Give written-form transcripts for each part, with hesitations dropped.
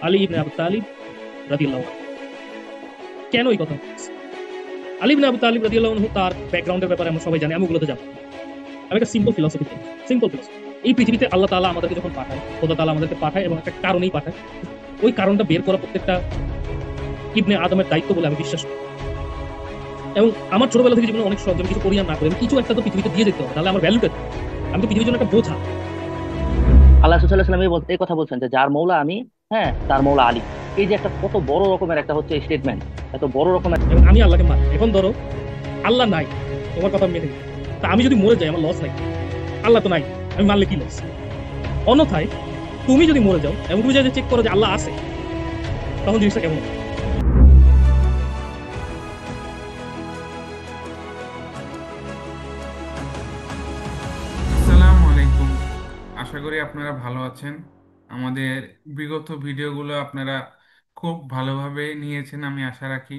আলী ইবনে আবু তালিব রাদিয়াল্লাহু আনহু। কেন এই কথা বলছি? আলী ইবনে আবু তালিব রাদিয়াল্লাহু আনহু তার ব্যাকগ্রাউন্ডের ব্যাপারে আমরা সবাই জানি, আমি ওগুলোতে যাব না। আমি একটা সিম্পল ফিলসফি দেখি, সিম্পল ফিলসফি। এই পৃথিবীতে আল্লাহ তাআলা আমাদেরকে যখন পাঠায়, খোদা তাআলা আমাদেরকে পাঠায় এবং একটা কারণেই পাঠায়। ওই কারণটা বের করা প্রত্যেকটা ইবনে আদমের দায়িত্ব বলে আমি বিশ্বাস করি। এবং আমার ছোটবেলা থেকে জীবনে অনেক শখ, আমি কিছু করি আর না করি, আমি কিছু একটা তো পৃথিবীতে দিয়ে যেতে হবে, তাহলে আমার ভ্যালুটা কি? আমি তো পৃথিবীর জন্য একটা বোঝা। আল্লাহ সাল্লাম এই কথা বলছেন যে যার মৌলা আমি, হ্যাঁ তার মৌলা আলী। এই যে একটা কত বড় রকমের একটা হচ্ছে স্টেটমেন্ট, এত বড় রকমের। এবং আমি আল্লাহকে মানি। এখন ধরো আল্লাহ নাই, তোমার কথা মেনে নিই। তা আমি যদি মরে যাই আমার লস নাই, আল্লাহ তো নাই, আমি মানলে কি লস? অন্যথায় তুমি যদি মরে যাও এবং তুমি যদি চেক করো যে আল্লাহ আছে, তখন জিনিসটা কেমন হবে? আসসালামু আলাইকুম। আশা করি আপনারা ভালো আছেন। আমাদের বিগত ভিডিওগুলো আপনারা খুব ভালোভাবে নিয়েছেন আমি আশা রাখি।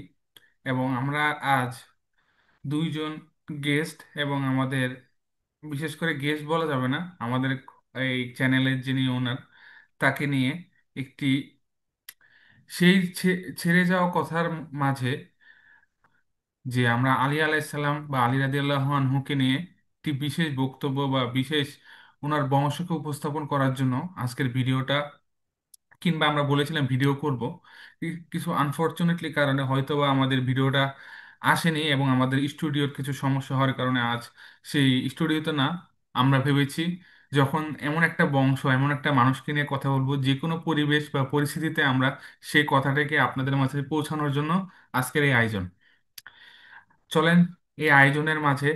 এবং আমরা আজ দুইজন গেস্ট এবং আমাদের, বিশেষ করে গেস্ট বলা যাবে না, আমাদের এই চ্যানেলের যিনি ওনার, তাকে নিয়ে একটি সেই ছেড়ে যাওয়া কথার মাঝে, যে আমরা আলী আলাইসাল্লাম বা আলী রাদিয়াল্লাহু আনহুকে নিয়ে একটি বিশেষ বক্তব্য বা বিশেষ ওনার বংশকে উপস্থাপন করার জন্য আজকের ভিডিওটা, কিংবা আমরা বলেছিলাম ভিডিও করব, কিছু আনফরচুনেটলি কারণে হয়তোবা আমাদের ভিডিওটা আসেনি এবং আমাদের স্টুডিওর কিছু সমস্যা হওয়ার কারণে আজ সেই স্টুডিওতে না, আমরা ভেবেছি যখন এমন একটা বংশ, এমন একটা মানুষকে নিয়ে কথা বলবো, যে কোনো পরিবেশ বা পরিস্থিতিতে আমরা সেই কথাটাকে আপনাদের মাঝে পৌঁছানোর জন্য আজকের এই আয়োজন। চলেন এই আয়োজনের মাঝে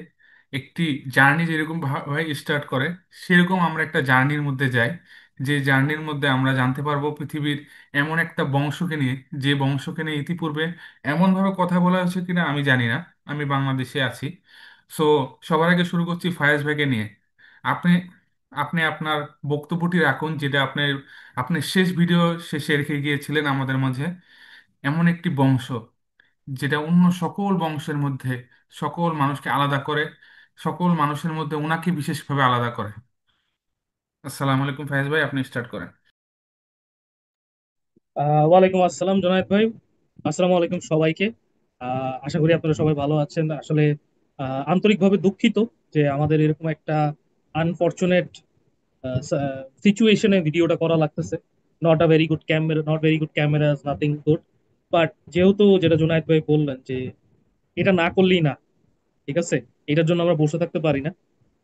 একটি জার্নি যেরকম ভাবে স্টার্ট করে, সেরকম আমরা একটা জার্নির মধ্যে যাই। যে জার্নির মধ্যে আমরা জানতে পারবো পৃথিবীর এমন একটা বংশকে নিয়ে, যে বংশকে নিয়ে ইতিপূর্বে এমনভাবে কথা বলা হয়েছে কিনা আমি জানি না। আমি বাংলাদেশে আছি। সো সবার আগে শুরু করছি ফায়াজ ভাইকে নিয়ে। আপনি আপনি আপনার বক্তব্যটি রাখুন, যেটা আপনি শেষ ভিডিও শেষে রেখে গিয়েছিলেন আমাদের মাঝে। এমন একটি বংশ যেটা অন্য সকল বংশের মধ্যে সকল মানুষকে আলাদা করে, সকল মানুষের মধ্যে ওনাকে বিশেষভাবে আলাদা করে। আসসালামু আলাইকুম ফাইজ ভাই, আপনি স্টার্ট করেন। ওয়ালাইকুম আসসালাম জনায়েদ ভাই। আসসালামু আলাইকুম সবাইকে। আশা করি আপনারা সবাই ভালো আছেন। আসলে আন্তরিকভাবে দুঃখিত যে আমাদের এরকম একটা আনফরচুনেট সিচুয়েশনে ভিডিওটা করা লাগতেছে। Not a very good camera, not very good camera, nothing good. But যেহেতু যেটা জুনায়েদ ভাই বললেন যে এটা না করলেই না, ঠিক আছে, এটার জন্য আমরা বসে থাকতে পারি না।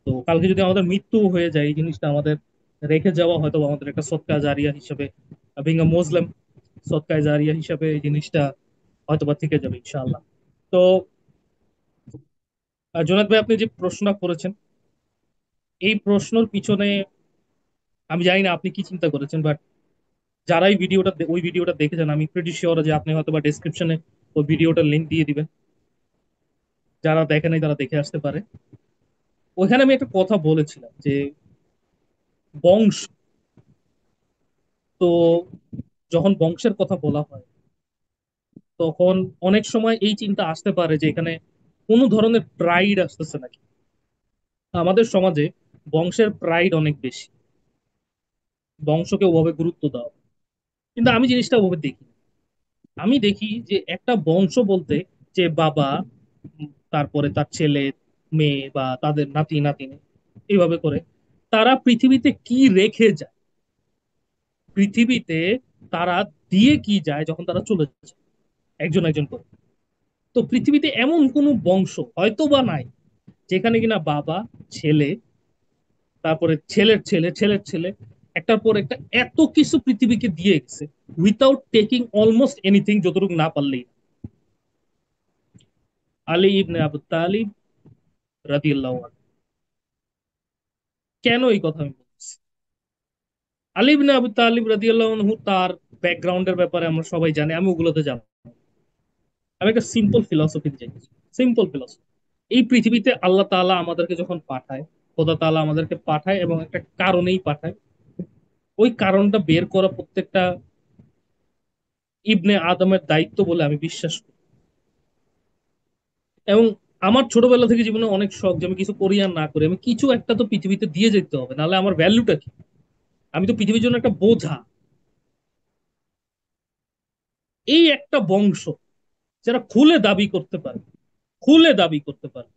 তো কালকে যদি আমাদের মৃত্যু হয়ে যায়, এই জিনিসটা আমাদের রেখে যাওয়া হয়তো আমাদের একটা সদকা জারিয়া হিসেবে, বিং আ মুসলিম, সদকা জারিয়া হিসেবে এই জিনিসটা হয়তোবা থেকে যাবে ইনশাআল্লাহ। তো জুনায়েদ ভাই, আপনি যে প্রশ্নটা করেছেন, এই প্রশ্নের পিছনে আমি জানি না আপনি কি চিন্তা করেছেন, বাট যারাই ওই ভিডিওটা দেখেছেন, আমি প্রিটি শিওর যে আপনি হয়তো বা ডেসক্রিপশনে ওই ভিডিওটার লিংক দিয়ে দিবেন। যারা দেখে নাই তারা দেখে আসতে পারে। ওইখানে আমি একটা কথা বলেছিলাম যে বংশ, তো যখন বংশের কথা বলা হয় তখন অনেক সময় এই চিন্তা আসতে পারে যে এখানে কোনো ধরনের প্রাইড আসতেছে নাকি। আমাদের সমাজে বংশের প্রাইড অনেক বেশি, বংশকে ওভাবে গুরুত্ব দাও, কিন্তু আমি জিনিসটা ওভাবে দেখি না। আমি দেখি যে একটা বংশ বলতে যে বাবা, তারপরে তার ছেলে, মেয়ে বা তাদের নাতি নাতিনি, এইভাবে করে তারা পৃথিবীতে কি রেখে যায়, পৃথিবীতে তারা দিয়ে কি যায় যখন তারা চলে যায় একজন একজন করে। তো পৃথিবীতে এমন কোন বংশ হয়তো বা নাই যেখানে কিনা বাবা, ছেলে, তারপরে ছেলের ছেলে, ছেলের ছেলে, একটার পর একটা এত কিছু পৃথিবীকে দিয়ে গেছে উইথাউট টেকিং অলমোস্ট এনিথিং, যতটুকু না পারলেই। আলী ইবনে আবু তালিব রাদিয়াল্লাহু আনহু। কেন এই কথা আমি বলছি? আলী ইবনে আবু তালিব রাদিয়াল্লাহু আনহু তার ব্যাকগ্রাউন্ডের ব্যাপারে আমরা সবাই জানি, আমি ওগুলোতে যাব না। আমি একটা সিম্পল ফিলসফি চাই, সিম্পল ফিলসফি। এই পৃথিবীতে আল্লাহ তাআলা আমাদেরকে যখন পাঠায়, খোদা তাআলা আমাদেরকে পাঠায় এবং একটা কারণেই পাঠায়। ওই কারণটা বের করা প্রত্যেকটা ইবনে আদমের দায়িত্ব বলে আমি বিশ্বাস করি। এবং আমার ছোটবেলা থেকে জীবনে অনেক শখ, যে আমি কিছু করি আর না করি, আমি কিছু একটা তো পৃথিবীতে দিয়ে যেতে হবে, নাহলে আমার ভ্যালুটা কি? আমি তো পৃথিবীর জন্য একটা বোঝা। এই একটা বংশ যারা খুলে দাবি করতে পারে, খুলে দাবি করতে পারে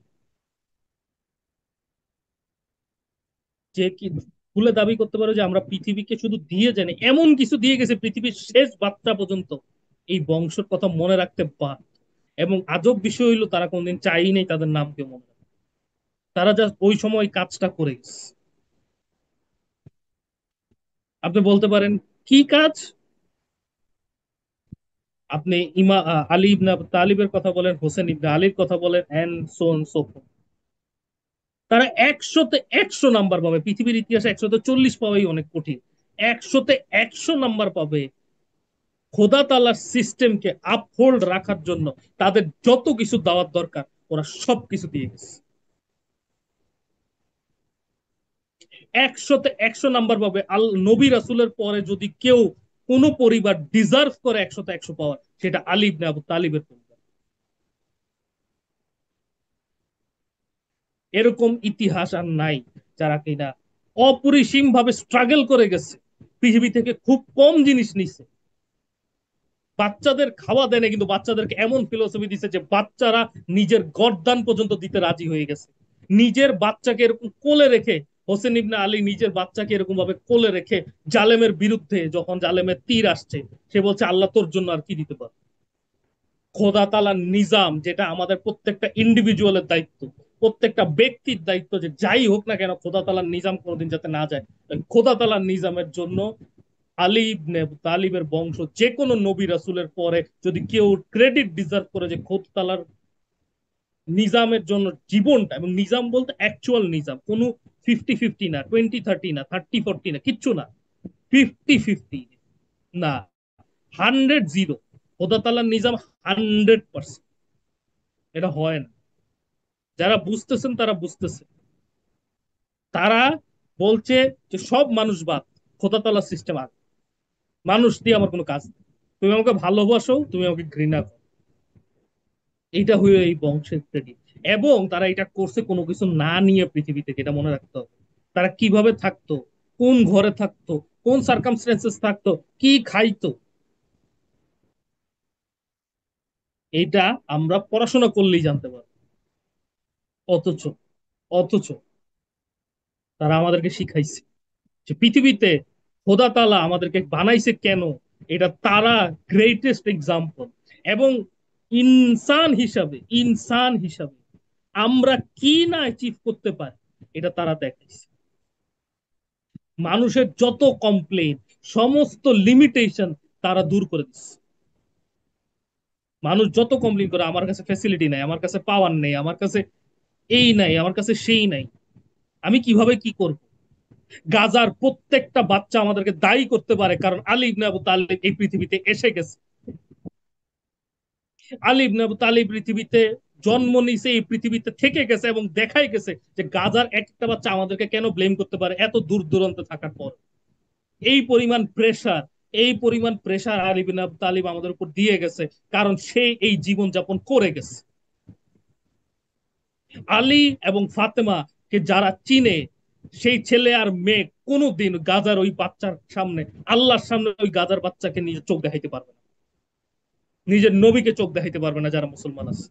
যে কি, খুলে দাবি করতে পারে যে আমরা পৃথিবীকে শুধু দিয়ে জানি, এমন কিছু দিয়ে গেছে পৃথিবীর শেষ বাচ্চা পর্যন্ত এই বংশের কথা মনে রাখতে পারে। এবং আজব বিষয় হইলো তারা কোনদিন চাই নাই তাদের নামকে মনে রাখে, তারা জাস্ট ওই সময় কাজটা করে গেছে। আপনি বলতে পারেন কি কাজ? আপনি আলী ইবনে আবু তালিবের কথা বলেন, হোসেন ইবনে আলীর কথা বলেন, and so on so forth. তারা একশোতে 100 নাম্বার পাবে, পৃথিবীর ইতিহাসে 140 পাওয়াই অনেক কঠিন, 100তে 100 নাম্বার পাবে খোদা তাআলার সিস্টেমকে আপহোল্ড রাখার জন্য। তাদের যত কিছু দেওয়ার দরকার ওরা সব কিছু দিয়ে গেছে। 100তে 100 নাম্বার পাবে। নবী রাসূলের পরে যদি কেউ কোন পরিবার ডিজার্ভ করে 100তে 100 পাওয়ার, সেটা আলী ইবনে আবু তালিবের পরিবার। এরকম ইতিহাস আর নাই যারা কিনা অপরিসীম ভাবে স্ট্রাগল করে গেছে, পৃথিবী থেকে খুব কম জিনিস নিছে, বাচ্চাদের খাওয়া দেয় না, কিন্তু বাচ্চাদেরকে এমন ফিলোসফি দিছে যে বাচ্চারা নিজের গর্দান পর্যন্ত দিতে রাজি হয়ে গেছে। নিজের বাচ্চাকে এরকম কোলে রেখে, হোসেন ইবনে আলী নিজের বাচ্চাকে এরকম ভাবে কোলে রেখে জালেমের বিরুদ্ধে, যখন জালেমের তীর আসছে, সে বলছে আল্লাহ তোর জন্য আর কি দিতে পারে। খোদা তাআলার নিজাম, যেটা আমাদের প্রত্যেকটা ইন্ডিভিজুয়ালের দায়িত্ব, প্রত্যেকটা ব্যক্তির দায়িত্ব, যে যাই হোক না কেন খোদা তাআলার নিজাম কোনোদিন যাতে না যায়। খোদা তাআলার নিজামের জন্য আলী ইবনে আবু তালিবের বংশ যে কোনো নবী রাসূলের পরে যদি কেউ ক্রেডিট ডিজার্ভ করে যে খোদ তালার নিজামের জন্য জীবনটা, এবং নিজাম বলতে অ্যাকচুয়াল নিজাম, কোনো 50-50 না, 20-30 না, 30-40 না, কিচ্ছু না, 50-50 না, 100-0। খোদা তালার নিজাম 100%। এটা হয় না। যারা বুঝতেছেন তারা বুঝতেছেন। তারা বলছে যে সব মানুষ বাদ, খোদা তালার সিস্টেম আগে, মানুষ দিয়ে আমার কোনো কাজ নেই, তুমি আমাকে ভালোবাসো, তুমি আমাকে ঘৃণা করো। এইটা হলো এই বংশের ক্রেডিট। এবং তারা এটা করছে কোনো কিছু না নিয়ে পৃথিবী থেকে, এটা মনে রাখতে হবে। তারা কিভাবে থাকতো, কোন ঘরে থাকতো, কোন সার্কামস্টেন্সেস থাকতো, কি খাইতো, এটা আমরা পড়াশোনা করলেই জানতে পারবো। অথচ অথচ তারা আমাদেরকে শিখাইছে যে পৃথিবীতে খোদা তাআলা আমাদেরকে বানাইছে কেন, এটা তারা গ্রেটেস্ট এক্সাম্পল। এবং ইনসান হিসাবে আমরা কি না অ্যাচিভ করতে পারি, এটা তারা দেখাইছে। মানুষের যত কমপ্লেন, সমস্ত লিমিটেশন তারা দূর করে দিচ্ছে। মানুষ যত কমপ্লেন করে আমার কাছে ফ্যাসিলিটি নাই, আমার কাছে পাওয়ার নেই, আমার কাছে এই নাই, আমার কাছে সেই নাই, আমি কিভাবে কি করব। গাজার প্রত্যেকটা বাচ্চা আমাদেরকে দায়ী করতে পারে, কারণ আলী ইবনে আবু তালিব এই পৃথিবীতে এসে গেছে। আলী ইবনে আবু তালিব পৃথিবীতে জন্ম নিছে, এই পৃথিবীতে থেকে গেছে এবং দেখাই গেছে যে গাজার একটা বাচ্চা আমাদেরকে কেন ব্লেম করতে পারে এত দূর দূরান্তে থাকার পর। এই পরিমাণ প্রেসার, এই পরিমাণ প্রেসার আলী বিন আবু তালিব আমাদের উপর দিয়ে গেছে, কারণ সে এই জীবন যাপন করে গেছে। আলী এবং ফাতেমা কে যারা চিনে, সেই ছেলে আর মেয়ে কোনোদিন গাজার ওই বাচ্চার সামনে, আল্লাহর সামনে ওই গাজার বাচ্চাকে নিজের চোখ দেখাইতে পারবে না, নিজের নবীকে চোখ দেখাইতে পারবে না, যারা মুসলমান আছে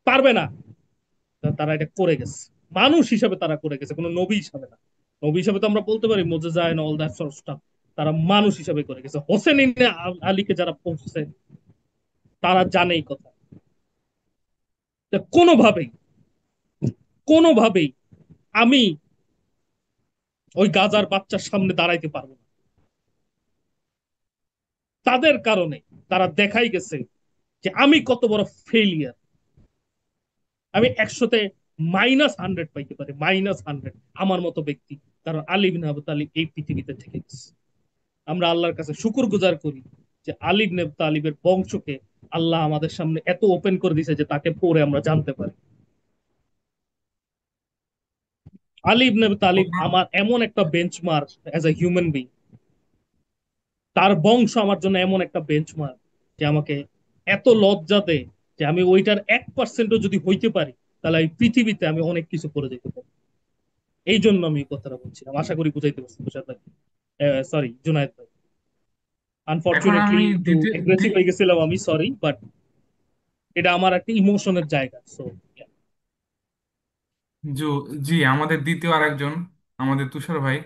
পারবে না। তারা এটা করে গেছে, মানুষ হিসাবে তারা করে গেছে, কোনো নবী হিসাবে না। নবী হিসাবে তো আমরা বলতে পারি মোজেজা and all that sort stuff, তারা মানুষ হিসাবে করে গেছে। হোসেন ইবনে আলীকে যারা পৌঁছছে তারা জানে এই কথা। কোনোভাবেই, কোনোভাবেই আমি ওই গাজার বাচ্চার সামনে দাঁড়াইতে পারবো না। তাদের কারণে তারা দেখাই গেছে যে আমি কত বড় ফেলিয়ার। আমি 100তে -100 পাইতে পারি, -100 আমার মতো ব্যক্তি, কারণ আলী বিন আবু তালিব এই পৃথিবীতে থেকে গেছে। আমরা আল্লাহর কাছে শুকুর গুজার করি যে আলী ইবনে আবু তালিবের বংশকে আল্লাহ আমাদের সামনে এত ওপেন করে দিয়েছে যে তাকে পড়ে আমরা জানতে পারি। আলী ইবনে আবু তালিব আমার এমন একটা benchmark as a human being, তার বংশ আমার জন্য এমন একটা বেঞ্চমার্ক যে আমাকে এত লজ্জা দেয় যে আমি ওইটার 1%ও যদি হইতে পারি, তাহলে এই পৃথিবীতে আমি অনেক কিছু করে যেতে পারি। এই জন্য আমি এই কথাটা বলছিলাম, আশা করি বুঝাইতে পারছি তুষার ভাই, সরি জুনায়েদ ভাই। এখন আনফরচুনেটলি আমি একটু এগ্রেসিভ হয়ে গেছিলাম, আমি সরি, বাট এটা আমার একটা ইমোশনের জায়গা, সো জি, জি, আমাদের দ্বিতীয় আরেকজন, আমাদের তুষার ভাই,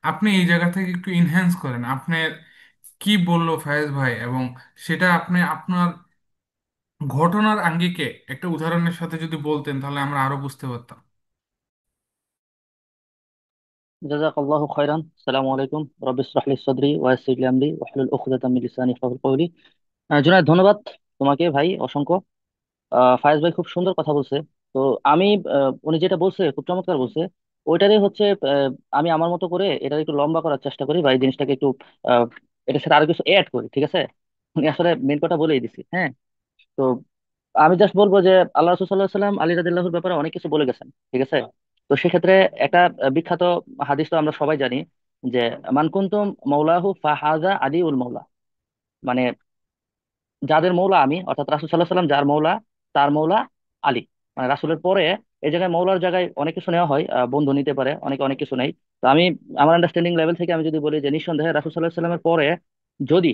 আপনি এই জায়গা থেকে একটু ইনহ্যান্স করেন আপনার কি বললো ফায়েজ ভাই, এবং সেটা আপনি আপনার ঘটনার আঙ্গিকে একটা উদাহরণের সাথে যদি বলতেন তাহলে আমরা আরো বুঝতে পারতাম। জাযাকাল্লাহু খাইরান। আসসালামু আলাইকুম। রব্বি ইশরাহ লি সাদরি ওয়া ইয়াসসির লি আমরি ওয়াহলুল উকদাতাম মিন লিসানি ইয়াফকাহু কওলি। জুনায়েদ, ধন্যবাদ তোমাকে ভাই, অসংখ্য। ফায়েজ ভাই খুব সুন্দর কথা বলছে। তো আমি উনি যেটা বলছে খুব চমৎকার বলছে। ওইটারই হচ্ছে আমি আমার মতো করে এটা একটু লম্বা করার চেষ্টা করি বা এই জিনিসটাকে একটু আহ, এটার সাথে আরো কিছু অ্যাড করি, ঠিক আছে? উনি আসলে মেন কথা বলেই দিছি, হ্যাঁ। তো আমি জাস্ট বলবো যে আল্লাহ রাসূল সাল্লাল্লাহু আলাইহি ওয়াসাল্লাম আলী রাদিয়াল্লাহুর ব্যাপারে অনেক কিছু বলে গেছেন, ঠিক আছে? তো সেক্ষেত্রে একটা বিখ্যাত হাদিস তো আমরা সবাই জানি যে মান কুনতুম মাওলাহু ফাহাযা আলিউল মাওলা। মানে যাদের মৌলা আমি, অর্থাৎ রাসূল সাল্লাল্লাহু আলাইহি ওয়াসাল্লাম যার মৌলা, তার মৌলা আলী। মানে রাসূলের পরে এই জায়গায় মৌলার জায়গায় অনেক কিছু নেওয়া হয়, বন্ধু নিতে পারে, অনেকে অনেক কিছু নেই। তো আমি আমার আন্ডারস্ট্যান্ডিং লেভেল থেকে আমি যদি বলি যে নিঃসন্দেহে রাসূল সাল্লাল্লাহু আলাইহি ওয়াসাল্লামের পরে যদি,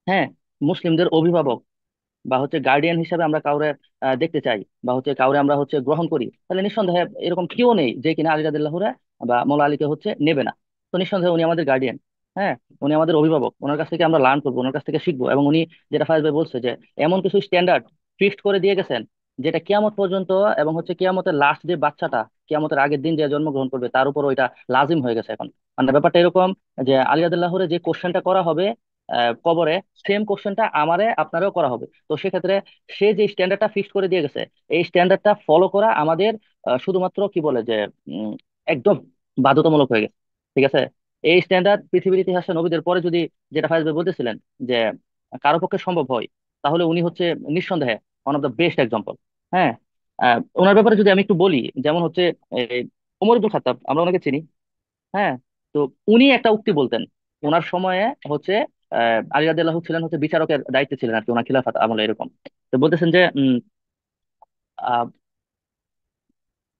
হ্যাঁ, মুসলিমদের অভিভাবক বা হচ্ছে গার্ডিয়ান হিসেবে আমরা কাউরে দেখতে চাই বা হচ্ছে কাউরে আমরা হচ্ছে গ্রহণ করি, তাহলে নিঃসন্দেহে এরকম কেউ নেই যে কিনা আলী রাদিয়াল্লাহুরা বা মৌলা আলীকে হচ্ছে নেবে না। তো নিঃসন্দেহে উনি আমাদের গার্ডিয়ান, হ্যাঁ, উনি আমাদের অভিভাবক, ওনার কাছ থেকে আমরা লার্ন করবো, ওনার কাছ থেকে শিখবো। এবং উনি যেটা ফায়েজ ভাই বলছে যে এমন কিছু স্ট্যান্ডার্ড ফিক্সড করে দিয়ে গেছেন যেটা কিয়ামত পর্যন্ত, এবং হচ্ছে কিয়ামতের লাস্ট যে বাচ্চাটা, কিয়ামতের আগের দিন যে জন্মগ্রহণ করবে তার উপর ওইটা লাজিম হয়ে গেছে এখন। মানে ব্যাপারটা এরকম যে আলী রাদিয়াল্লাহুরে যে কোশ্চেনটা করা হবে কবরে, সেম কোশ্চেনটা আমারে আপনারেও করা হবে। তো সেক্ষেত্রে সে যে স্ট্যান্ডার্ডটা ফিক্স করে দিয়ে গেছে, এই স্ট্যান্ডার্ডটা ফলো করা আমাদের শুধুমাত্র কি বলে যে উম, একদম বাধ্যতামূলক হয়ে গেছে, ঠিক আছে? এই স্ট্যান্ডার্ড পৃথিবীর ইতিহাসে নবীদের পরে যদি, যেটা ফাইজ ভাই বলতেছিলেন যে কারো পক্ষে সম্ভব হয়, তাহলে উনি হচ্ছে নিঃসন্দেহে one of the best example, হ্যাঁ। ওনার ব্যাপারে যদি আমি একটু বলি, যেমন হচ্ছে এই, ওমর ইবনুল খাত্তাব আমরা ওনাকে চিনি, হ্যাঁ। তো উনি একটা উক্তি বলতেন ওনার সময়ে হচ্ছে আলী রাদিয়াল্লাহু ছিলেন হচ্ছে বিচারকের দায়িত্বে ছিলেন আর কি, ওনার খিলাফত আমলে এরকম। তো বলতেছেন যে আহ,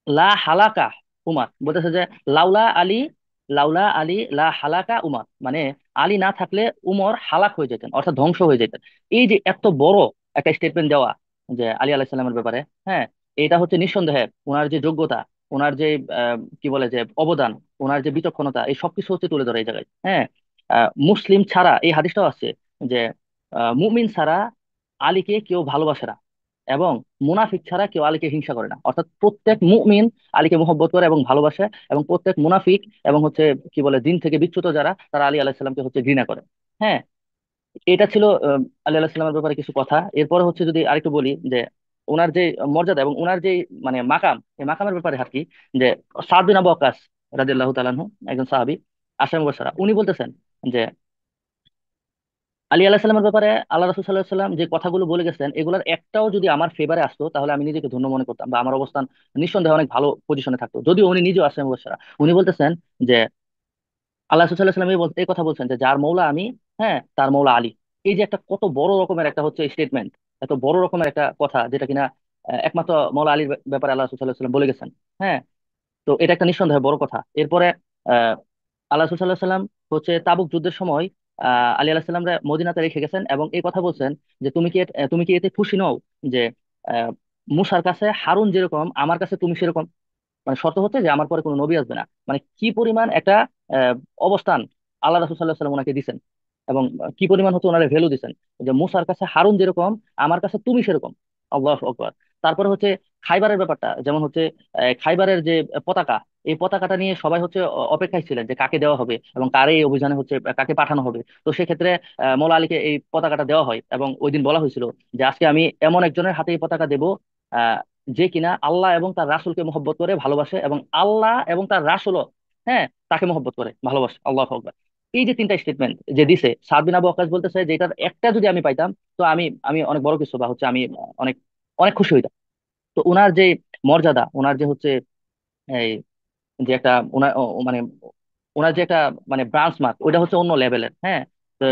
লা হালাকা উমার, বলতেছে যে লাউলা আলী, লাউলা আলী লা হালাকা উমার, মানে আলী না থাকলে উমর হালাক হয়ে যেতেন, অর্থাৎ ধ্বংস হয়ে যেতেন। এই যে এত বড় একটা স্টেটমেন্ট দেওয়া যে আলী আলাইহিস সালামের ব্যাপারে, হ্যাঁ, এটা হচ্ছে নিঃসন্দেহে ওনার যে যোগ্যতা, ওনার যে কি বলে যে অবদান, ওনার যে বিচক্ষণতা, এই সবকিছু হচ্ছে তুলে ধরে এই জায়গায়, হ্যাঁ। মুসলিম ছাড়া এই হাদিসটাও আছে যে মুমিন ছাড়া আলীকে কেউ ভালোবাসে না, এবং মুনাফিক ছাড়া কেউ আলীকে হিংসা করে না। অর্থাৎ প্রত্যেক মুমিন আলীকে মহব্বত করে এবং ভালোবাসে, এবং প্রত্যেক মুনাফিক এবং হচ্ছে কি বলে দিন থেকে বিচ্যুত যারা, তারা আলী আলাইহিস সালামকে হচ্ছে ঘৃণা করে, হ্যাঁ। এটা ছিল আলী আলাইহিস সালামের ব্যাপারে কিছু কথা। এরপরে হচ্ছে যদি আরেকটু বলি যে ওনার যে মর্যাদা এবং ওনার যে মানে মাকাম, এই মাকামের ব্যাপারে আর কি, যে সাদ বিন আবু ওয়াক্কাস রাদিয়াল্লাহু তাআলা আনহু, একজন সাহাবী, আশরা মুবাশশারা, উনি বলতেছেন যে আলী আলাহ সাল্লামের ব্যাপারে আল্লাহ রাসূল সাল্লাল্লাহু আলাইহি সাল্লাম যে কথাগুলো বলে গেছেন, এগুলোর একটাও যদি আমার ফেভারে আসতো তাহলে আমি নিজেকে ধন্য মনে করতাম বা আমার অবস্থান নিঃসন্দেহে অনেক ভালো পজিশনে থাকতো, যদিও উনি নিজেও আসেন মুবাশশারা। উনি বলতেছেন যে আল্লাহ রাসূল সাল্লাল্লাহু আলাইহি সাল্লাম এই কথা বলছেন যে যার মৌলা আমি, হ্যাঁ, তার মৌলা আলী। এই যে একটা কত বড় রকমের একটা হচ্ছে স্টেটমেন্ট, এত বড় রকমের একটা কথা যেটা কিনা একমাত্র মৌলা আলীর ব্যাপারে আল্লাহ রাসূল সাল্লাল্লাহু আলাইহি সাল্লাম বলে গেছেন, হ্যাঁ। তো এটা একটা নিঃসন্দেহে বড় কথা। এরপরে আহ আল্লাহ রাসূল সাল্লাল্লাহু আলাইহি সাল্লাম হচ্ছে তাবুক যুদ্ধের সময় আলী আলাইহিস সালামরা মদিনাতে রেখে গেছেন, এবং এই কথা বলছেন যে তুমি কি এতে খুশি নও যে আহ মুসার কাছে হারুন যেরকম, আমার কাছে তুমি সেরকম। মানে শর্ত হচ্ছে যে আমার পরে কোনো নবী আসবে না। মানে কি পরিমাণ একটা আহ, অবস্থান আল্লাহ রাসূল সাল্লাল্লাহু আলাইহি সাল্লাম ওনাকে দিচ্ছেন, এবং কি পরিমাণ হচ্ছে ওনারা ভ্যালু দিচ্ছেন, যে মুসার কাছে হারুন যেরকম, আমার কাছে তুমি সেরকম। আল্লাহু আকবার। তারপরে হচ্ছে খাইবারের ব্যাপারটা, যেমন হচ্ছে খাইবারের যে পতাকা, এই পতাকাটা নিয়ে সবাই হচ্ছে অপেক্ষায় ছিলেন যে কাকে দেওয়া হবে এবং কার এই অভিযানে হচ্ছে কাকে পাঠানো হবে। তো সেক্ষেত্রে মৌলা আলীকে এই পতাকাটা দেওয়া হয়, এবং ওই দিন বলা হয়েছিল যে আজকে আমি এমন একজনের হাতে এই পতাকা দেবো যে কিনা আল্লাহ এবং তার রাসূলকে মহব্বত করে ভালোবাসে, এবং আল্লাহ এবং তার রাসূলও, হ্যাঁ, তাকে মহব্বত করে ভালোবাসে। আল্লাহু আকবার। এই যে তিনটা স্টেটমেন্ট যে দিছে, সাদ বিন আবু ওয়াক্কাস বলতেছে যে এটার একটা যদি আমি পাইতাম, তো আমি আমি অনেক বড় কিছু বা হচ্ছে আমি অনেক অনেক খুশি হইতাম। তো উনার যে মর্যাদা, উনার যে হচ্ছে এই যে একটা উনার মানে ওনার যে একটা মানে ব্রাঞ্চ মার্ক, ওইটা হচ্ছে অন্য লেভেলের, হ্যাঁ। তো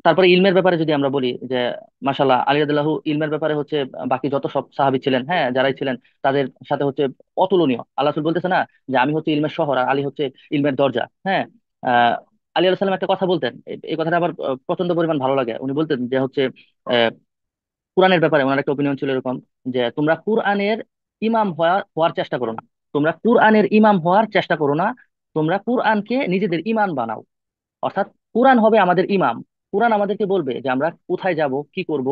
তারপরে ইলমের ব্যাপারে যদি আমরা বলি যে মাশাল্লাহ আলী রাদিয়াল্লাহু ইলমের ব্যাপারে হচ্ছে বাকি যত সব সাহাবী ছিলেন, হ্যাঁ, যারাই ছিলেন তাদের সাথে হচ্ছে অতুলনীয়। আল্লাহ রাসূল বলতেছে না যে আমি হচ্ছে ইলমের শহর আর আলী হচ্ছে ইলমের দরজা, হ্যাঁ। আহ আলী আলাইহিস সালাম একটা কথা বলতেন, এই কথাটা আবার প্রচন্ড পরিমাণ ভালো লাগে। উনি বলতেন যে হচ্ছে আহ, কোরআনের ব্যাপারে ওনার একটা অপিনিয়ন ছিল এরকম, যে তোমরা কোরআনের ইমাম হওয়ার চেষ্টা করো না, তোমরা কোরআনের ইমাম হওয়ার চেষ্টা করো না, তোমরা কোরআনকে নিজেদের ইমান বানাও। অর্থাৎ কোরআন হবে আমাদের ইমাম। কোরআন আমাদেরকে বলবে যে আমরা কোথায় যাব, কি করব,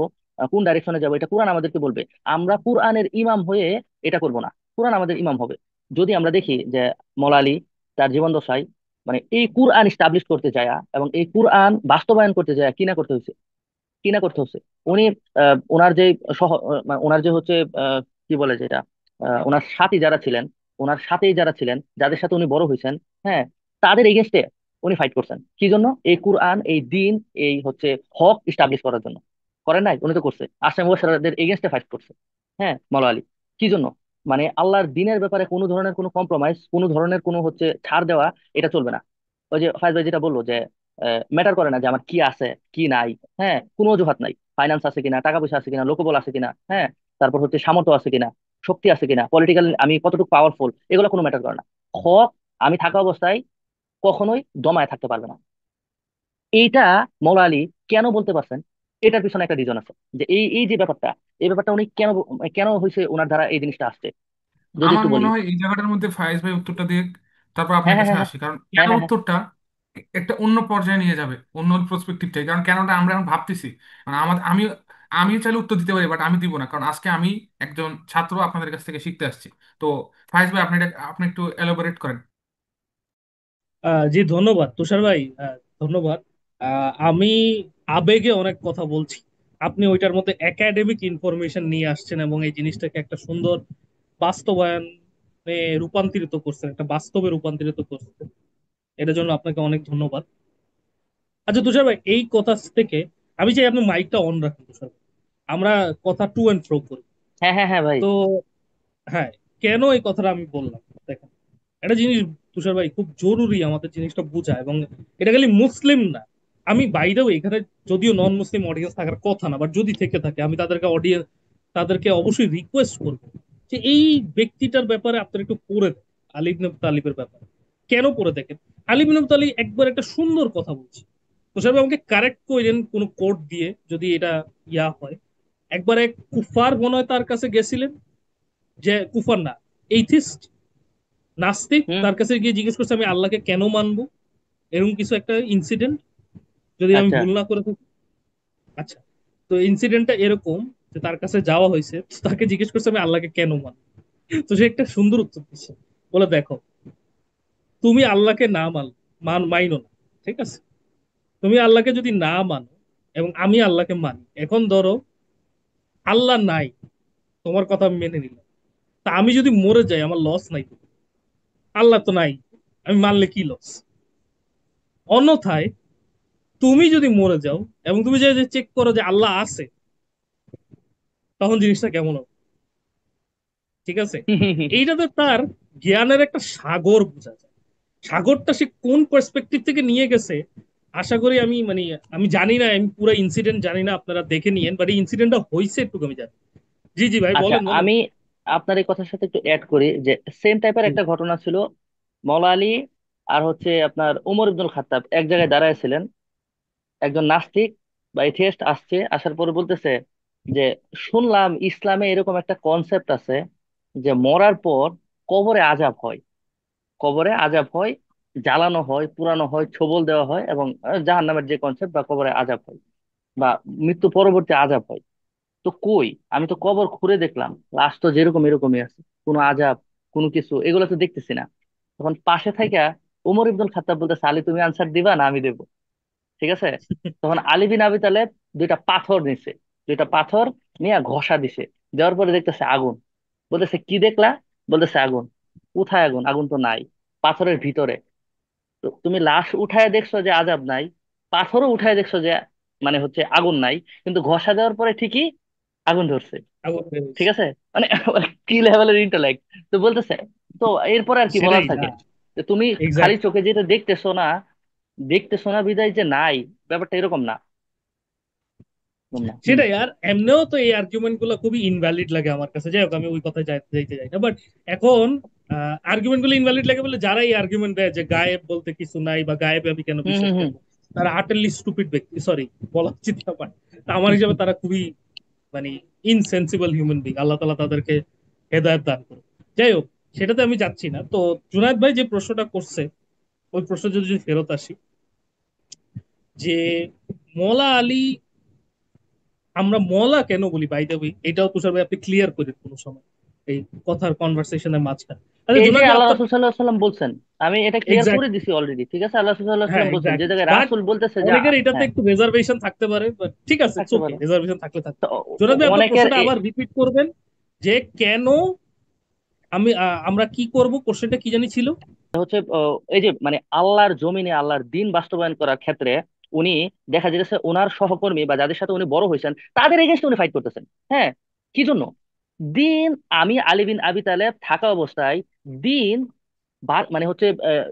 কোন ডাইরেকশনে যাব, এটা কোরআন আমাদেরকে বলবে। আমরা কোরআনের ইমাম হয়ে এটা করব না, কোরআন আমাদের ইমাম হবে। যদি আমরা দেখি যে মৌলা আলী তার জীবন দশায় মানে এই কোরআন স্টাবলিশ করতে যায় এবং এই কোরআন বাস্তবায়ন করতে যায় কি না করতে হয়েছে, কি না করতে হচ্ছে। উনি ওনার যে মানে ওনার যে হচ্ছে কি বলে যেটা ওনার সাথী যারা ছিলেন, ওনার সাথেই যারা ছিলেন, যাদের সাথে উনি বড় হয়েছেন, হ্যাঁ, তাদের এগেনস্টে উনি ফাইট করছেন। কি জন্য? এই কোরআন, এই দিন, এই হচ্ছে হক ইস্টাবলিশ করার জন্য। করেন নাই? উনি তো করছে, আসাম ওয়াসাদের এগেনস্টে ফাইট করছে। হ্যাঁ, মাওলা আলী। কি জন্য? মানে আল্লাহর দিনের ব্যাপারে কোনো ধরনের কোনো কম্প্রোমাইজ, কোনো ধরনের কোনো হচ্ছে ছাড় দেওয়া, এটা চলবে না। ওই যে ফাইজ ভাই যেটা বললো যে ম্যাটার করে না যে আমার কি আছে কি নাই, হ্যাঁ, কোনো অজুহাত নাই। ফাইন্যান্স আছে কিনা, টাকা পয়সা আছে কিনা, লোকবল আছে কিনা, হ্যাঁ, তারপর হচ্ছে সামর্থ্য আছে কিনা, শক্তি আছে কিনা, পলিটিক্যাল আমি কতটুকু পাওয়ারফুল, এগুলো কোনো ম্যাটার করে না। হক আমি থাকা অবস্থায় কখনোই দমায় থাকতে পারবে না। এইটা মৌলা আলী কেন বলতে পারছেন? এটার পিছনে একটা রিজন আছে, যে এই এই যে ব্যাপারটা, এই ব্যাপারটা উনি কেন কেন হয়েছে ওনার দ্বারা এই জিনিসটা আসছে, যদি আমার একটু বলি। মনে হয় এই জায়গাটার মধ্যে ফায়েজ ভাই উত্তরটা দিয়ে তারপর হ্যাঁ আপনার হ্যাঁ কাছে হ্যাঁ আসি, কারণ হ্যাঁ কেন হ্যাঁ হ্যাঁ উত্তরটা একটা অন্য পর্যায়ে নিয়ে যাবে, অন্য প্রসপেক্টিভ থেকে। কারণ কেনটা আমরা এখন ভাবতেছি, মানে আমাদের আমি চাইলে উত্তর দিতে পারি, বাট আমি দিব না, কারণ আজকে আমি একজন ছাত্র আপনাদের কাছ থেকে শিখতে আসছি। তো ফায়েজ ভাই আপনি একটু এলাবোরেট করেন। জি ধন্যবাদ তুষার ভাই, ধন্যবাদ। আমি আবেগে অনেক কথা বলছি, আপনি ওইটার মধ্যে একাডেমিক ইনফরমেশন নিয়ে আসছেন এবং এই জিনিসটাকে একটা সুন্দর বাস্তবায়নে রূপান্তরিত করছেন, একটা বাস্তবে রূপান্তরিত করছেন। এটার জন্য আপনাকে অনেক ধন্যবাদ। আচ্ছা তুষার ভাই, এই কথা থেকে আমি চাই আপনি মাইকটা অন রাখুন তুষার ভাই। আমরা কথা টু এন্ড ফ্রো করি। হ্যাঁ হ্যাঁ হ্যাঁ ভাই। তো হ্যাঁ, কেন এই কথাটা আমি বললাম দেখেন, একটা জিনিস তুষার ভাই খুব জরুরি আমাদের জিনিসটা বোঝা, এবং এটা খালি মুসলিম না। আমি বাইরেও এখানে যদিও নন মুসলিম অডিয়েন্স থাকার কথা না, বাট যদি থেকে থাকে আমি তাদেরকে অবশ্যই রিকোয়েস্ট করব যে এই ব্যক্তিটার ব্যাপারে আপনারা একটু পড়ে দেখেন, আলী ইবনে আবি তালিবের ব্যাপারে। কেন পড়ে দেখেন? আলী ইবনে আবি তালিব একবার একটা সুন্দর কথা বলছে, তুষার ভাই আমাকে কারেক্ট করেন কোনো কোড দিয়ে যদি এটা ইয়া হয়। একবার এক কুফার মনে হয় তার কাছে গেছিলেন, যে কুফার না, এইথিস্ট, নাস্তিক, হুম। তার কাছে গিয়ে জিজ্ঞেস করছে আমি আল্লাহকে কেন মানবো, এরকম কিছু একটা ইনসিডেন্ট, যদি আমি আচ্ছা। ভুল না করে থাকি। আচ্ছা, তো ইনসিডেন্টটা এরকম যে তার কাছে যাওয়া হয়েছে, তো তাকে জিজ্ঞেস করছে আমি আল্লাহকে কেন মানবো। তো সে একটা সুন্দর উত্তর দিচ্ছে, বলে দেখো, তুমি আল্লাহকে না মাইনো না, ঠিক আছে, তুমি আল্লাহকে যদি না মানো এবং আমি আল্লাহকে মানি, এখন ধরো আল্লাহ নাই, তোমার কথা আমি মেনে নিলাম, তা আমি যদি মরে যাই আমার লস নাই তো? আল্লাহ তো নাই, আমি মানলে কি লস? অন্যথায় তুমি যদি মরে যাও এবং তুমি যে চেক করো যে আল্লাহ আছে, তখন জিনিসটা কেমন হবে? ঠিক আছে, এইটাতে তার জ্ঞানের একটা সাগর বোঝা যায়। সাগরটা সে কোন পার্সপেক্টিভ থেকে নিয়ে গেছে, আশা করি আমি মানে আমি জানি না, আমি পুরো ইনসিডেন্ট জানি না, আপনারা দেখে নিয়েন, বাট এই ইনসিডেন্টটা হয়েছে একটু আমি জানি। জি জি ভাই, আচ্ছা, বলেন বলেন। আমি আপনার এই কথার সাথে একটু অ্যাড করি যে সেম টাইপের একটা ঘটনা ছিল। মৌলা আলী আর হচ্ছে আপনার উমর ইবনুল খাত্তাব এক জায়গায় দাঁড়ায়, একজন নাস্তিক বা এথিয়েস্ট আসছে, আসার পরে বলতেছে যে শুনলাম ইসলামে এরকম একটা কনসেপ্ট আছে যে মরার পর কবরে আযাব হয়, কবরে আযাব হয়, জ্বালানো হয়, পুরানো হয়, ছোবল দেওয়া হয়, এবং জাহান্নামের যে কনসেপ্ট বা কবরে আযাব হয় বা মৃত্যু পরবর্তী আযাব হয়। তো কই, আমি তো কবর খুঁড়ে দেখলাম, লাশ তো যেরকম এরকমই আছে, কোনো আযাব কোনো কিছু এগুলো তো দেখতেছি না। তখন পাশে থাইকা উমর ইবনুল খাত্তাব বলতেছে, আলী তুমি আনসার দিবা না আমি দেবো? ঠিক আছে। তখন আলী বিন আবি তালেব দুইটা পাথর নিছে, দুইটা পাথর নিয়ে ঘষা দিছে, দেওয়ার পরে দেখতেছে আগুন। বলতেছে কি দেখলা? বলতেছে আগুন। কোথায় আগুন? আগুন তো নাই, পাথরের ভিতরে। তো তুমি লাশ উঠায় দেখছো যে আজাব নাই, পাথরও উঠায় দেখছো যে মানে হচ্ছে আগুন নাই, কিন্তু ঘষা দেওয়ার পরে ঠিকই আগুন ধরছে। আগুন বের ঠিক হয়েছে। আছে। মানে কি লেভেলের ইন্টালেক্ট! তো বলতেছে, তো এরপরে আর কি বলার সেটাই থাকে? না, যে তুমি খালি এক্স্যাক্ট। চোখে যেটা দেখতেছো না, দেখতেছো না বিদায় যে নাই, ব্যাপারটা এরকম না। বুঝলাম না। হুম। সেটাই। আর এমনিও তো এই আর্গুমেন্ট গুলো খুবই ইনভ্যালিড লাগে আমার কাছে, যাই হোক আমি ওই কথায় যাইতে যাই না। বাট এখন আর্গুমেন্ট গুলো ইনভ্যালিড লাগে বলে যারা এই আর্গুমেন্ট দেয় যে গায়েব বলতে কিছু নাই বা গায়েবে আমি কেন হুম। বিশ্বাস হুম। হুম। করবো, তারা আটারলি স্টুপিড ব্যক্তি, সরি বলা উচিত না but আমার হিসাবে তারা খুবই মানে ইনসেন্সিবল হিউম্যান বিং। আল্লাহ তালা তাদেরকে হেদায়েত দান করুন। যাই হোক, সেটাতে আমি যাচ্ছি না। তো জুনায়েদ ভাই যে প্রশ্নটা করছে, ওই প্রশ্ন যদি ফেরত আসি, যে মৌলা আলী, আমরা মলা কেন বলি বাই দ্য ওয়ে, এটাও তুষার ভাই আপনি ক্লিয়ার করেন কোনো সময় এই কথার কনভারসেশনের মাঝখানে। আচ্ছা এই যে জুনাদ ভাই আল্লাহ আপনার, রাসূল সাল্লাল্লাহু আলাইহি সাল্লাম বলছেন, আমি এটা ক্লিয়ার করে এক্স্যাক্টলি, দিছি অলরেডি, ঠিক আছে? আল্লাহ রাসূল সাল্লাল্লাহু আলাইহি হ্যাঁ সাল্লাম বলছেন যে এক্স্যাক্টলি, জায়গায় বাট রাসূল বলতেছে যে অনেকের এটাতে হ্যাঁ, একটু রেজার্ভেশন থাকতে পারে, বাট ঠিক আছে, ইটস থাকতে ওকে, পারে। রেজার্ভেশন থাকলে থাকতে তো পারে। জুনাদ ভাই আপনার অনেকের প্রশ্নটা আবার রিপিট করবেন, যে কেন আমরা কি করব, কোশ্চেনটা কি জানি ছিল? হচ্ছে এই যে মানে আল্লাহর জমিনে আল্লাহর দিন বাস্তবায়ন করার ক্ষেত্রে উনি দেখা যাচ্ছে ওনার সহকর্মী বা যাদের সাথে উনি বড় হয়েছেন তাদের এগেইনস্টে উনি ফাইট করতেছেন। হ্যাঁ, কি জন্য? দিন, আমি আলী বিন আবি তালেব থাকা অবস্থায় দিন মানে হচ্ছে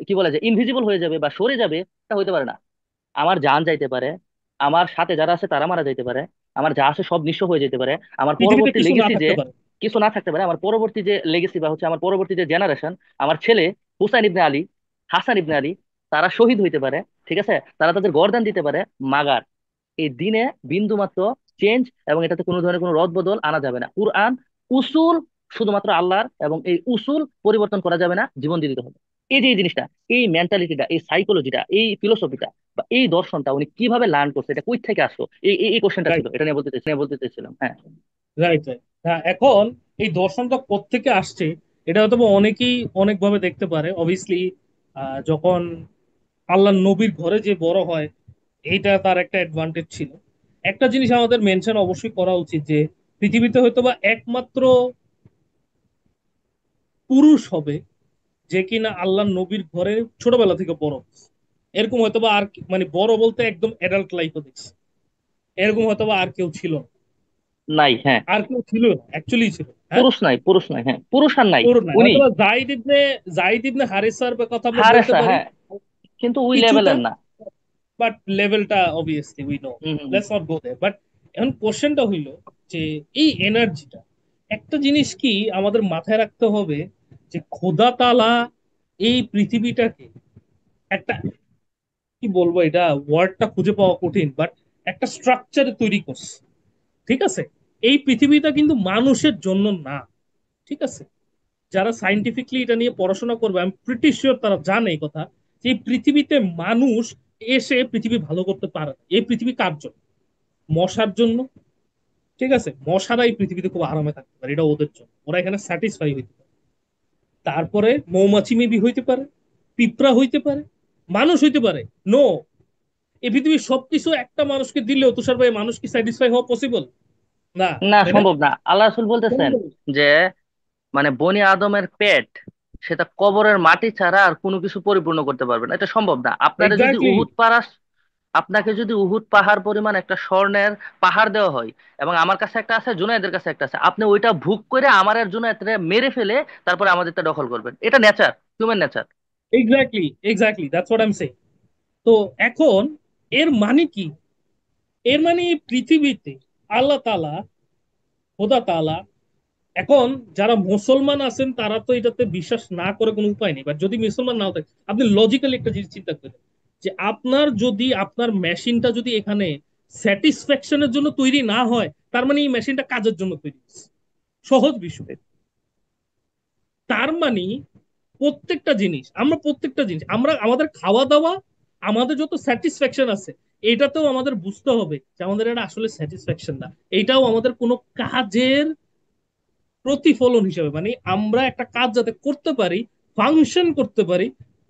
কি বলে যে ইনভিজিবল হয়ে যাবে বা সরে যাবে, তা হইতে পারে না। আমার জান যাইতে পারে, আমার সাথে যারা আছে তারা মারা যাইতে পারে, আমার যা আছে সব নিঃস্ব হয়ে যেতে পারে, আমার পৃথিবীতে পরবর্তী কিছু না লেগেসি যে থাকতে পারে। কিছু না থাকতে পারে, আমার পরবর্তী যে লেগেসি বা হচ্ছে আমার পরবর্তী যে জেনারেশন, আমার ছেলে হুসাইন ইবনে আলী, হাসান ইবনে আলী, তারা শহীদ হইতে পারে। ঠিক আছে, তারা তাদের গর্দান দিতে পারে। মাগার এই দিনে বিন্দু মাত্র চেঞ্জ এবং এটাতে কোনো ধরনের কোনো রদ বদল আনা যাবে না। কুরআন উসুল শুধুমাত্র আল্লাহর, এবং এই উসুল পরিবর্তন করা যাবে না, জীবন দিয়ে দিতে হবে। এই যে এই জিনিসটা, এই মেন্টালিটিটা, এই সাইকোলজিটা, এই ফিলোসফিটা বা এই দর্শনটা উনি কিভাবে লার্ন করছে, এটা কই থেকে আসলো, এই কোশ্চেনটা ছিল, রাইট, এটা নিয়ে বলতে চাইছিলাম। হ্যাঁ। Right, right. হ্যাঁ, এখন এই দর্শনটা কোত্থেকে আসছে এটা হয়তো বা অনেকেই অনেক ভাবে দেখতে পারে। অবভিয়াসলি যখন আল্লাহ নবীর ঘরে যে বড় হয়, এইটা তার একটা অ্যাডভান্টেজ ছিল। একটা জিনিস আমাদের মেনশন অবশ্যই করা উচিত, যে পৃথিবীতে হয়তো বা একমাত্র পুরুষ হবে যে কিনা আল্লাহ নবীর ঘরে ছোটবেলা থেকে বড় হচ্ছে। এরকম হয়তো বা আর মানে বড় বলতে একদম অ্যাডাল্ট লাইফও দেখছে, এরকম হয়তো বা আর কেউ ছিল না। নাই। হ্যাঁ, আর কেউ ছিল না, অ্যাকচুয়ালি ছিল, হ্যাঁ। পুরুষ নাই, পুরুষ নাই, হ্যাঁ, পুরুষ আর নাই। পুরো নাই, উনি হয়তো বা জাইদ ইবনে হারিসার কথা আমরা বলতে হারেসা, পারি হ্যাঁ, কিন্তু ওই কিছুটা, লেভেলের না। বাট লেভেলটা obviously we know, hmm. Hmm. Let's not go there. But এখন কোশ্চেনটা হইল যে এই এনার্জিটা, একটা জিনিস কি আমাদের মাথায় রাখতে হবে, যে খোদা তাআলা এই পৃথিবীটাকে একটা, কি বলবো, এটা ওয়ার্ডটা খুঁজে পাওয়া কঠিন, বাট একটা স্ট্রাকচারে তৈরি করছে। ঠিক আছে, এই পৃথিবীটা কিন্তু মানুষের জন্য না। ঠিক আছে, যারা সাইন্টিফিকলি এটা নিয়ে পড়াশোনা করবে আমি প্রিটি শিওর তারা জানে এই কথা, যে এই পৃথিবীতে মানুষ এসে পৃথিবী ভালো করতে পারে না। এই পৃথিবী কার জন্য? মশার জন্য। ঠিক আছে, মশারা এই পৃথিবীতে খুব আরামে থাকতে পারে, এটা ওদের জন্য, ওরা এখানে স্যাটিসফাই হইতে পারে। তারপরে মৌমাছি মেবি হইতে পারে, পিঁপড়া হইতে পারে, মানুষ হইতে পারে। নো, এই পৃথিবীর সবকিছু একটা মানুষকে দিলেও তুষার ভাই মানুষ কি স্যাটিসফাই হওয়া পসিবল? না, না, তাই না? সম্ভব না। আল্লাহ রাসূল বলতেছেন যে মানে বনি আদমের পেট, সেটা কবরের মাটি ছাড়া আর কোনো কিছু পরিপূর্ণ করতে পারবে না, এটা সম্ভব না। এক্স্যাক্টলি। আপনাকে যদি উহুদ পাহাড় পরিমাণ একটা স্বর্ণের পাহাড় দেওয়া হয়, এবং আমার কাছে একটা আছে, জুনায়েদের কাছে একটা আছে, আপনি ওইটা ভোগ করে আমার আর জুনায়েদরে মেরে ফেলে তারপরে আমাদেরটা দখল করবেন, এটা nature, human nature. Exactly, exactly, that's what I am saying. তো এখন এর মানে কি? এর মানে এই পৃথিবীতে আল্লাহ তাআলা, খোদা তাআলা, এখন যারা মুসলমান আছেন তারা তো এটাতে বিশ্বাস না করে কোনো উপায় নেই, বাট যদি মুসলমান নাও থাকে, আপনি লজিক্যালি একটা জিনিস চিন্তা করেন, যে আপনার যদি আপনার মেশিনটা যদি এখানে স্যাটিসফ্যাকশনের জন্য তৈরি না হয়, তার মানে এই মেশিনটা কাজের জন্য তৈরি হচ্ছে। সহজ বিষয়। তার মানে প্রত্যেকটা জিনিস আমরা আমাদের খাওয়া দাওয়া, আমাদের যত স্যাটিসফ্যাকশন আছে, এটাতেও আমাদের বুঝতে হবে যে আমাদের এটা আসলে স্যাটিসফ্যাকশন না, এটাও আমাদের কোনো কাজের প্রতিফলন হিসেবে, মানে আমরা একটা কাজ যাতে করতে পারি, ফাংশন করতে পারি,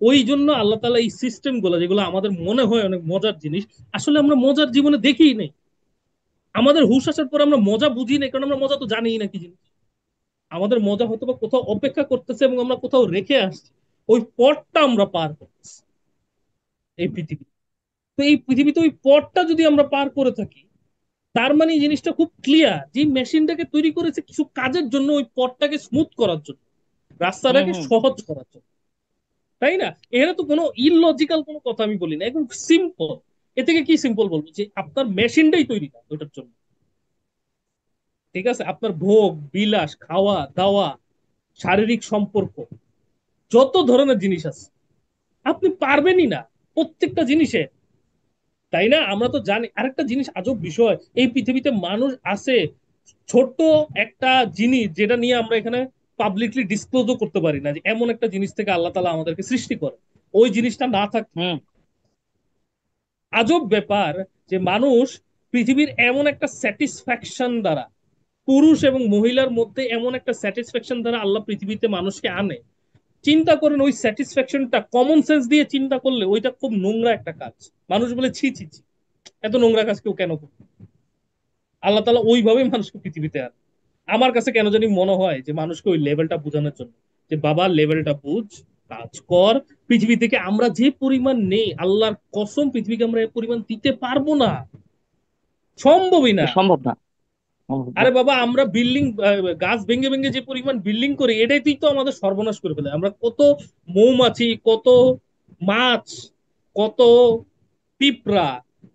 ওই জন্য আল্লাহ তালা এই সিস্টেম গুলো, যেগুলো আমাদের মনে হয় অনেক মজার জিনিস, আসলে আমরা মজার জীবনে দেখিই নেই। আমাদের হুশ আসার পর আমরা মজা বুঝি না, কারণ আমরা মজা তো জানিই না কি জিনিস। আমাদের মজা হয়তো বা কোথাও অপেক্ষা করতেছে এবং আমরা কোথাও রেখে আসছি, ওই পথটা আমরা পার করতেছি এই পৃথিবী। তো এই পৃথিবীতে ওই পথটা যদি আমরা পার করে থাকি, তার মানে এই জিনিসটা খুব ক্লিয়ার, যে মেশিনটাকে তৈরি করেছে কিছু কাজের জন্য, ওই পথটাকে স্মুথ করার জন্য, হুম। রাস্তাটাকে হুম। সহজ করার জন্য। তাই না? এখানে তো কোনো ইললজিক্যাল কোনো কথা আমি বলি না, একদম সিম্পল। এ থেকে কি সিম্পল বলবো যে আপনার মেশিনটাই তৈরি না ওটার জন্য। ঠিক আছে, আপনার ভোগ বিলাস, খাওয়া দাওয়া, শারীরিক সম্পর্ক, যত ধরনের জিনিস আছে আপনি পারবেনই না প্রত্যেকটা জিনিসে। তাই না? আমরা তো জানি আরেকটা জিনিস, আজব বিষয়, এই পৃথিবীতে মানুষ আছে ছোট্ট একটা জিনিস যেটা নিয়ে আমরা এখানে পাবলিকলি ডিসক্লোজও করতে পারি না, যে এমন একটা জিনিস থেকে আল্লাহ তালা আমাদেরকে সৃষ্টি করে, ওই জিনিসটা না থাক। হুম। আজব ব্যাপার যে মানুষ পৃথিবীর এমন একটা স্যাটিসফ্যাকশন দ্বারা, পুরুষ এবং মহিলার মধ্যে এমন একটা স্যাটিসফ্যাকশন দ্বারা আল্লাহ পৃথিবীতে মানুষকে আনে। চিন্তা করেন ওই স্যাটিসফ্যাকশনটা কমন সেন্স দিয়ে চিন্তা করলে ওইটা খুব নোংরা একটা কাজ। মানুষ বলে ছি ছি ছি, এত নোংরা কাজ কেউ কেন করে? আল্লাহ তালা ওইভাবেই মানুষকে পৃথিবীতে আনে। আমার কাছে কেন জানি মনে হয় যে মানুষকে ওই লেভেলটা বোঝানোর জন্য, যে বাবা লেভেলটা বুঝ, কাজ কর। পৃথিবী থেকে আমরা যে পরিমাণ নেই, আল্লাহর কসম পৃথিবীকে আমরা এ পরিমাণ দিতে পারবো না, সম্ভবই না। এটা সম্ভব না, সম্ভব না। আরে বাবা, আমরা বিল্ডিং, গাছ ভেঙে ভেঙে যে পরিমাণ বিল্ডিং করি, এটাই তো আমাদের সর্বনাশ করে ফেলে। আমরা কত মৌমাছি, কত মাছ, কত পিঁপড়া,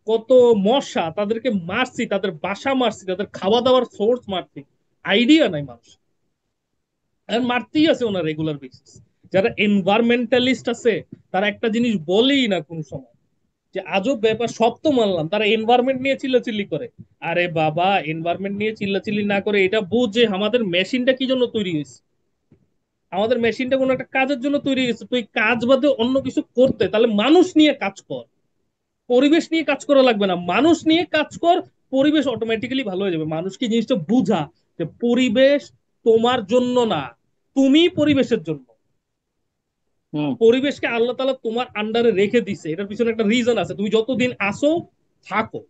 কত মশা, তাদেরকে মারছি, তাদের বাসা মারছি, তাদের খাওয়া দাওয়ার সোর্স মারছি, আইডিয়া নাই মানুষ। আর মারতেই আছে ওনার রেগুলার বেসিস। যারা এনভায়রমেন্টালিস্ট আছে তারা একটা জিনিস বলেই না কোন সময়, যে আজব ব্যাপার, সব তো মানলাম তারা এনভায়রনমেন্ট নিয়ে চিল্লাচিল্লি করে। আরে বাবা, এনভায়রনমেন্ট নিয়ে চিল্লাচিল্লি না করে এটা বুঝ যে আমাদের মেশিনটা কি জন্য তৈরি হয়েছে। আমাদের মেশিনটা কোনো একটা কাজের জন্য তৈরি হয়েছে, তুই কাজ বাদে অন্য কিছু করতে, তাহলে মানুষ নিয়ে কাজ কর। পরিবেশ নিয়ে কাজ করা লাগবে না, মানুষ নিয়ে কাজ কর। পরিবেশ অটোমেটিক্যালি ভালো হয়ে যাবে। মানুষকে জিনিসটা বুঝা যে পরিবেশ তোমার জন্য না, তুমি পরিবেশের জন্য। হুম। পরিবেশকে আল্লাহ তাআলা তোমার আন্ডারে রেখে দিছে, এটার পিছনে একটা রিজন আছে। তুমি যতদিন আসো থাকো,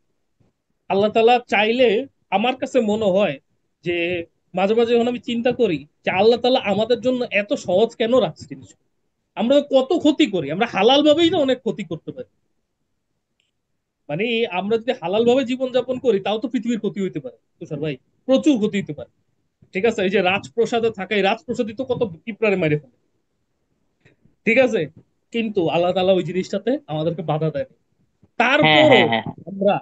আল্লাহ তাআলা চাইলে, আমার কাছে মনে হয় যে মাঝে মাঝে যখন আমি চিন্তা করি যে আল্লাহ তাআলা আমাদের জন্য এত সহজ কেন রাখছে জিনিস। আমরা কত ক্ষতি করি, আমরা হালাল ভাবেই না অনেক ক্ষতি করতে পারি। মানে আমরা যদি হালাল ভাবে জীবনযাপন করি তাও তো পৃথিবীর ক্ষতি হইতে পারে তুষার ভাই, প্রচুর ক্ষতি হইতে পারে। ঠিক আছে, এই যে রাজপ্রসাদে থাকা, এই রাজপ্রসাদই তো কত পিঁপড়ারে মেরে ফেলে। ঠিক আছে, কিন্তু আল্লাহ তাআলা ওই জিনিসটাতে আমাদেরকে বাধা দেয় না। হ্যাঁ, তারপরও হ্যাঁ, হ্যাঁ, হ্যাঁ। আমরা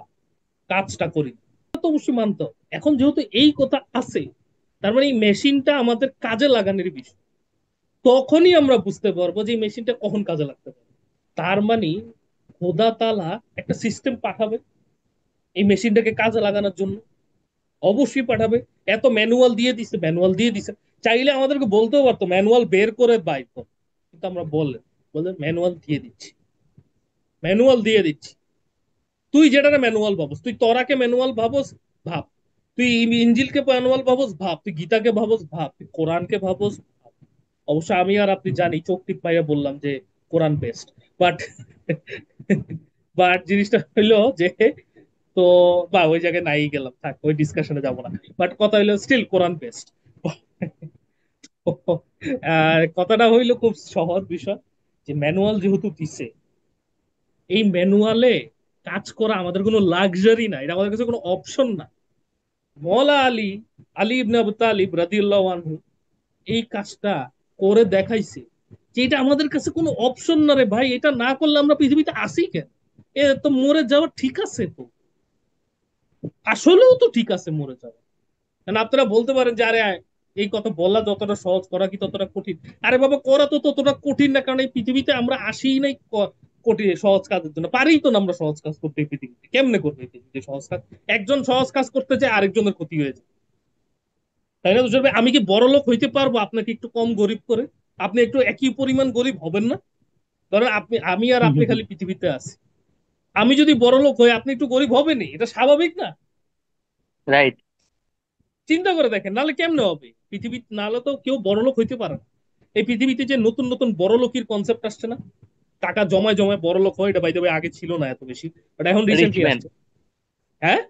কাজটা করি না। তো অবশ্যই মানতে হবে। এখন যেহেতু এই কথা আছে, তার মানে এই মেশিনটা আমাদের কাজে লাগানোর বিষয়। তখনই আমরা বুঝতে পারবো যে এই মেশিনটা কখন কাজে লাগতে পারে। তার মানে খোদা তাআলা একটা সিস্টেম পাঠাবে এই মেশিনটাকে কাজে লাগানোর জন্য, অবশ্যই পাঠাবে। এত ম্যানুয়াল দিয়ে দিছে, ম্যানুয়াল দিয়ে দিছে, চাইলে আমাদেরকে বলতেও পারতো ম্যানুয়াল বের করে বাইর কর, কিন্তু আমরা বললেন, বলে ম্যানুয়াল দিয়ে দিচ্ছি, ম্যানুয়াল দিয়ে দিচ্ছি। তুই যেটাকে ম্যানুয়াল ভাবস, তুই তরাকে ম্যানুয়াল ভাবস, ভাব। তুই ইঞ্জিলকে ম্যানুয়াল ভাবস, ভাব। তুই গীতাকে ভাবস, ভাব। তুই কোরআনকে ভাবস, ভাব। অবশ্য আমি আর আপনি জানি, চোখ টিপ মাইরা বললাম যে কোরআন বেস্ট, বাট বাট জিনিসটা হইলো যে, তো বা ওই জায়গায় নাই গেলাম, থাক ওই ডিসকাশনে যাবো না। বাট কথা হইলো স্টিল কোরআন বেস্ট। আর কথাটা হইলো খুব সহজ বিষয়, যে ম্যানুয়াল যেহেতু দিছে, এই ম্যানুয়ালে কাজ করা আমাদের কোনো লাক্সারি না, এটা আমাদের কাছে কোনো অপশন না। মৌলা আলী, আলী ইবনে আবু তালিব রাদিয়াল্লাহু আনহু এই কাজটা করে দেখাইছে, যে এটা আমাদের কাছে কোনো অপশন না রে ভাই, এটা না করলে আমরা পৃথিবীতে আসি কেন? এ তো মরে যাওয়া ঠিক আছে তো, আসলেও তো ঠিক আছে মরে যাওয়া। কারণ আপনারা বলতে পারেন যে আরে এই কথা বলা যতটা সহজ, করা কি ততটা কঠিন? আরে বাবা, করা তো ততটা কঠিন না, কারণ এই পৃথিবীতে আমরা আসিই নাই কঠিন সহজ কাজের জন্য। পারি তো না আমরা সহজ কাজ করতে এই পৃথিবীতে, কেমনে করবে এই পৃথিবীতে সহজ কাজ? একজন সহজ কাজ করতে যায় আরেকজনের ক্ষতি হয়ে যায়। তাই না তুষার ভাই? আমি কি বড় লোক হইতে পারবো আপনাকে একটু কম গরিব করে? আপনি একটু একই পরিমাণ গরিব হবেন না? ধরেন আপনি, আমি আর আপনি খালি পৃথিবীতে আছি, আমি যদি বড় লোক হই আপনি একটু গরিব হবেনই, এটা স্বাভাবিক না? রাইট। চিন্তা করে দেখেন, নাহলে কেমনে হবে পৃথিবী? নাহলে তো কেউ বড়লোক হইতে পারে না। এই পৃথিবীতে যে নতুন নতুন বড়লোকির কনসেপ্ট আসছে না, টাকা জমায় জমায় বড়লোক হয়, এটা বাইরে আগে ছিল না এত বেশি, বাট এখন রিচ রিসেন্টলি ম্যান, আসছে। হ্যাঁ,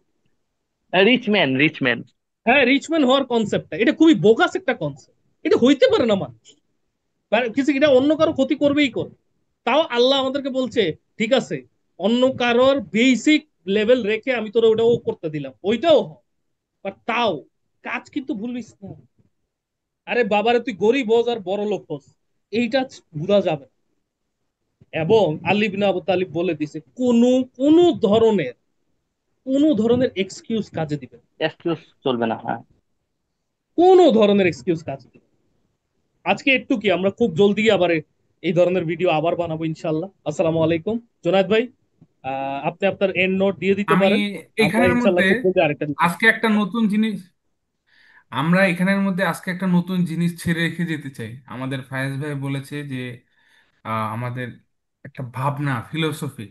রিচ ম্যান, রিচ ম্যান। হ্যাঁ, রিচম্যান হওয়ার কনসেপ্টটা, এটা খুবই বোগাস একটা কনসেপ্ট। এটা হইতে পারে না মানুষ, কিছু এটা অন্য কারো ক্ষতি করবেই করবে। তাও আল্লাহ আমাদেরকে বলছে ঠিক আছে, অন্য কারোর বেসিক লেভেল রেখে আমি তোরা ওটাও করতে দিলাম, ওইটাও হয়। বাট তাও কাজ কিন্তু ভুলিস না। আরে বাবারে, তুই গরিব হোস আর বড় লোক হোস, এইটা ভুলা যাবে না। এবং আলী বিন আবু তালিব বলে দিছে কোনো কোনো ধরনের কোনো ধরনের এক্সকিউজ কাজে দিবে না। এক্সকিউজ চলবে না, হ্যাঁ। কোনো ধরনের এক্সকিউজ কাজে দিবে না। আজকে একটু কি আমরা খুব জলদি আবার এই ধরনের ভিডিও আবার বানাবো ইনশাল্লাহ। আসসালামু আলাইকুম। জোনায়েদ ভাই, আপনি আপনার এন্ড নোট দিয়ে দিতে আমি পারেন। আমরা এখানের ইনশাল্লাহ মধ্যে খুব জলদি আরেকটা দিতে আজকে একটা নতুন জিনিস আমরা এখানের মধ্যে আজকে একটা নতুন জিনিস ছেড়ে রেখে যেতে চাই। আমাদের ফায়েজ ভাই বলেছে যে আমাদের একটা ভাবনা, ফিলোসফি।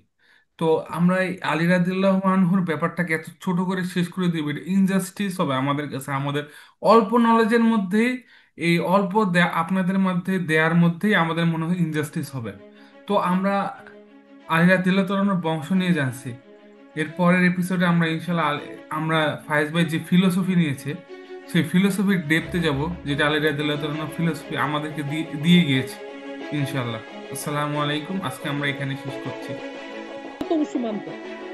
তো আমরা এই আলী রাদিয়াল্লাহু আনহুর ব্যাপারটাকে এত ছোট করে শেষ করে দিব, এটা ইনজাস্টিস হবে আমাদের কাছে। আমাদের অল্প নলেজের মধ্যে এই অল্প আপনাদের মধ্যে দেয়ার মধ্যেই আমাদের মনে হয় ইনজাস্টিস হবে। তো আমরা আলী রাদিয়াল্লাহু তাআলার বংশ নিয়ে জানছি। এর পরের এপিসোডে আমরা ইনশাল্লাহ আমরা ফায়েজ ভাই যে ফিলোসফি নিয়েছে সেই ফিলোসফির ডেপথে যাব, যেটা আলী রাদিয়াল্লাহু তাআলার ফিলোসফি আমাদেরকে দিয়ে দিয়ে গিয়েছে ইনশাল্লাহ। আসসালামু আলাইকুম, আজকে আমরা এখানে শেষ করছি। অবশ্যই মানতে হবে।